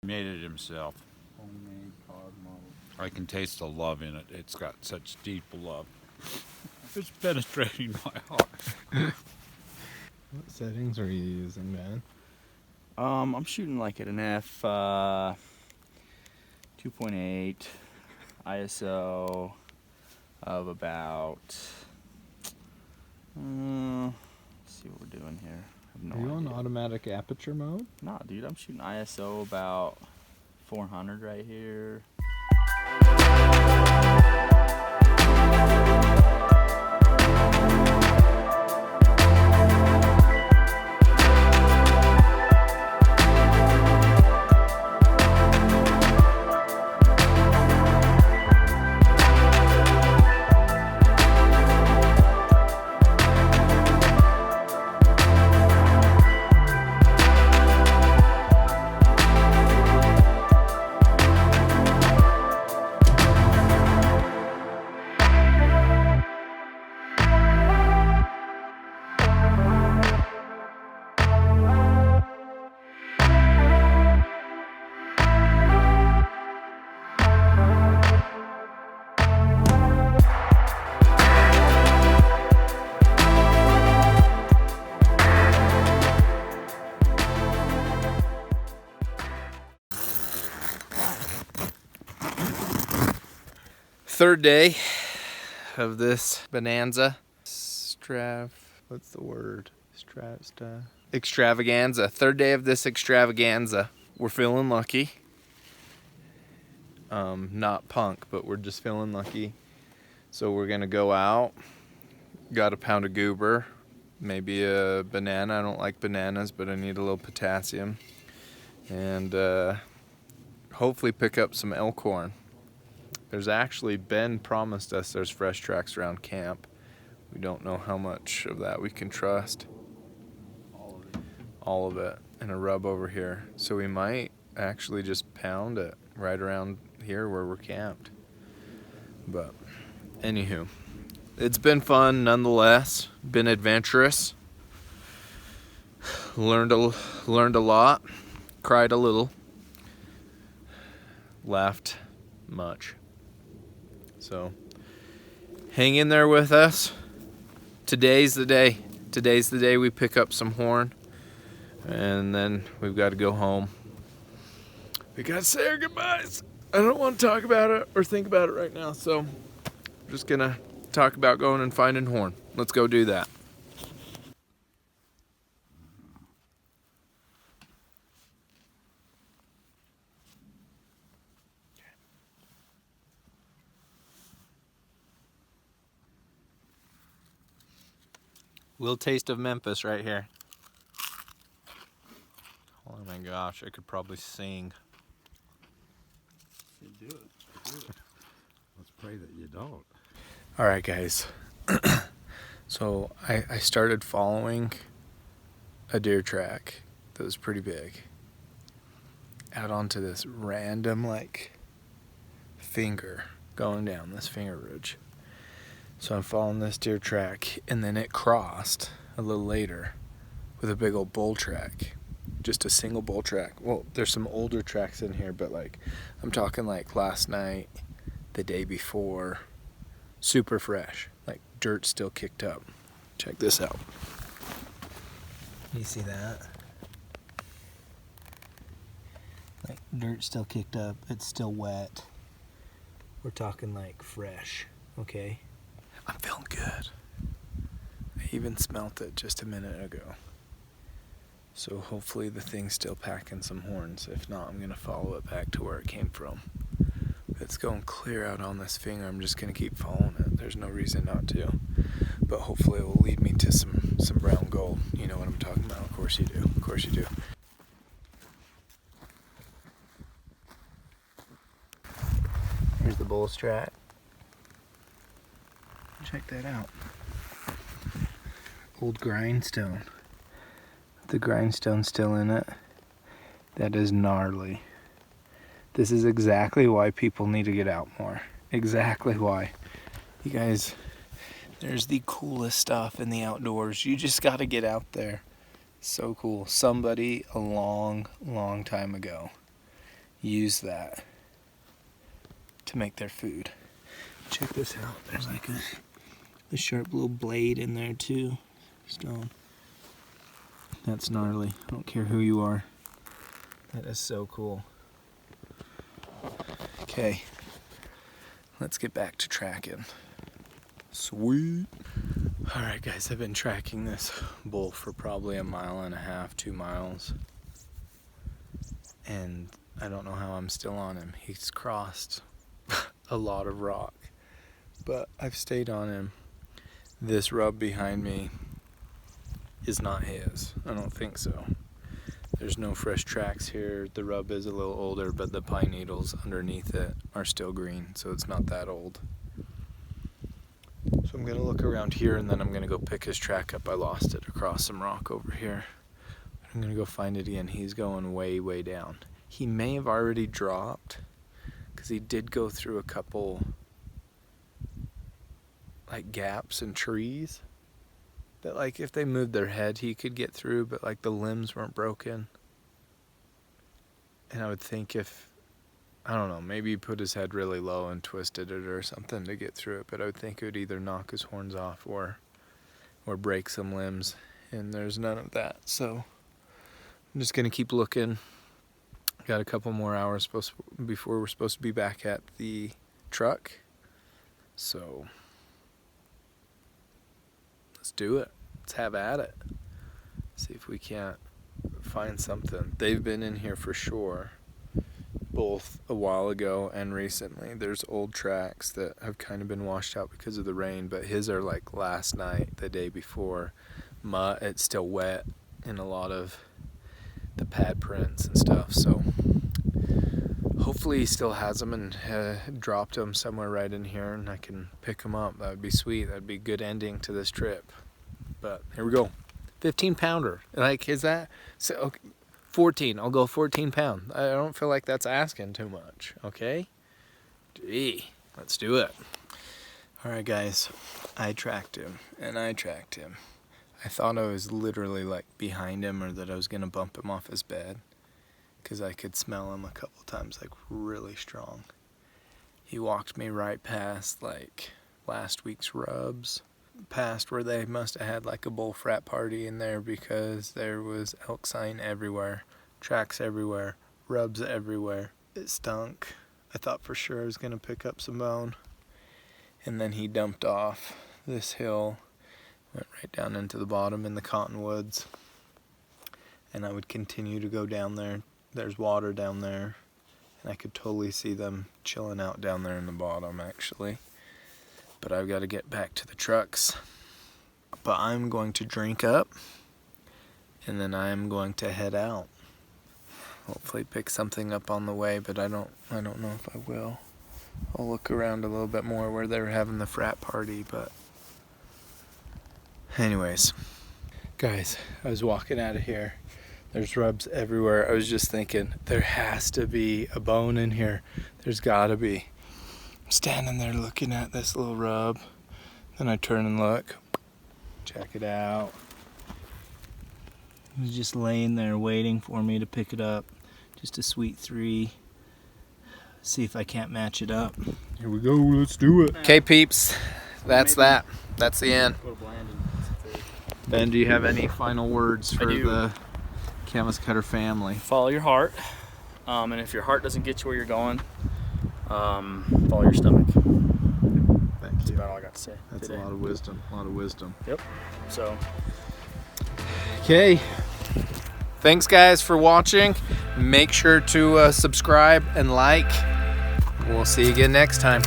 He made it himself. Homemade cosmos. I can taste the love in it. It's got such deep love. It's penetrating my heart. What settings are you using, man? I'm shooting like at an f 2.8 ISO of about. Let's see what we're doing here. I have no Are you on idea. automatic aperture mode? Nah, dude, I'm shooting ISO about 400 right here. Third day of this bonanza. What's the word? Extravaganza. Third day of this extravaganza. We're feeling lucky. Not punk, but we're just feeling lucky. So we're gonna go out. Got a pound of goober, maybe a banana. I don't like bananas, but I need a little potassium. And hopefully pick up some elkhorn. There's actually, Ben promised us there's fresh tracks around camp. We don't know how much of that we can trust. All of it. And a rub over here. So we might actually just pound it right around here where we're camped. But anywho, it's been fun nonetheless. Been adventurous. Learned a lot. Cried a little. Laughed much. So hang in there with us. Today's the day. Today's the day we pick up some horn. And then we've got to go home. We got to say our goodbyes. I don't want to talk about it or think about it right now. So I'm just going to talk about going and finding horn. Let's go do that. Little taste of Memphis right here. Oh my gosh, I could probably sing. Do it. Let's pray that you don't. All right, guys. So I started following a deer track that was pretty big out onto this random finger going down this finger ridge. So I'm following this deer track, and then it crossed a little later with a big old bull track. Just a single bull track. Well, there's some older tracks in here, but I'm talking last night, the day before, super fresh, dirt still kicked up. Check this out. You see that? Dirt still kicked up. It's still wet. We're talking fresh, okay? I'm feeling good. I even smelt it just a minute ago. So hopefully the thing's still packing some horns. If not, I'm gonna follow it back to where it came from. It's going clear out on this finger. I'm just gonna keep following it. There's no reason not to. But hopefully it will lead me to some brown gold. You know what I'm talking about. Of course you do. Of course you do. Here's the bull's track. Check that out. Old grindstone. The grindstone's still in it. That is gnarly. This is exactly why people need to get out more. Exactly why. You guys, there's the coolest stuff in the outdoors. You just gotta get out there. So cool. Somebody a long time ago use that to make their food. Check this out. There's like a sharp little blade in there too. Stone. That's gnarly. I don't care who you are. That is so cool. Okay, let's get back to tracking. Sweet. All right, guys, I've been tracking this bull for probably 1.5 miles, 2 miles. And I don't know how I'm still on him. He's crossed a lot of rock, but I've stayed on him. This rub behind me is not his. I don't think so. There's no fresh tracks here. The rub is a little older, but the pine needles underneath it are still green, so it's not that old. So I'm gonna look around here and then I'm gonna go pick his track up. I lost it across some rock over here. I'm gonna go find it again. He's going way, way down. He may have already dropped because he did go through a couple like gaps in trees that like if they moved their head he could get through, but like the limbs weren't broken. And I would think if, I don't know, maybe he put his head really low and twisted it or something to get through it, but I would think it would either knock his horns off or break some limbs, and there's none of that. So I'm just gonna keep looking. Got a couple more hours before we're supposed to be back at the truck. So let's do it. Let's have at it. See if we can't find something. They've been in here for sure, both a while ago and recently. There's old tracks that have kind of been washed out because of the rain, but his are like last night, the day before. Mud, it's still wet in a lot of the pad prints and stuff, so hopefully he still has them and dropped them somewhere right in here and I can pick them up. That would be sweet. That would be a good ending to this trip. But here we go. 15 pounder. Like, is that so? Okay, 14. I'll go 14 pound. I don't feel like that's asking too much. Okay. Gee, let's do it. All right, guys. I tracked him and I tracked him. I thought I was literally like behind him or that I was gonna bump him off his bed because I could smell him a couple times, like really strong. He walked me right past like last week's rubs, past where they must have had like a bull frat party in there because there was elk sign everywhere, tracks everywhere, rubs everywhere. It stunk. I thought for sure I was gonna pick up some bone. And then he dumped off this hill, went right down into the bottom in the cottonwoods. And I would continue to go down there. There's water down there. And I could totally see them chilling out down there in the bottom actually. But I've got to get back to the trucks. But I'm going to drink up and then I'm going to head out. Hopefully pick something up on the way, but I don't know if I will. I'll look around a little bit more where they're having the frat party, but anyways. Guys, I was walking out of here. There's rubs everywhere. I was just thinking, there has to be a bone in here. There's gotta be. I'm standing there looking at this little rub. Then I turn and look. Check it out. It was just laying there waiting for me to pick it up. Just a sweet 3. See if I can't match it up. Here we go, let's do it. Okay, peeps, that's that. That's the end. Ben, do you have any final words for the Canvas Cutter family? Follow your heart, and if your heart doesn't get you where you're going, follow your stomach. Thank That's you. about all I got to say. That's today. a lot of wisdom. A lot of wisdom. Yep. So. Okay. Thanks, guys, for watching. Make sure to subscribe and like. We'll see you again next time.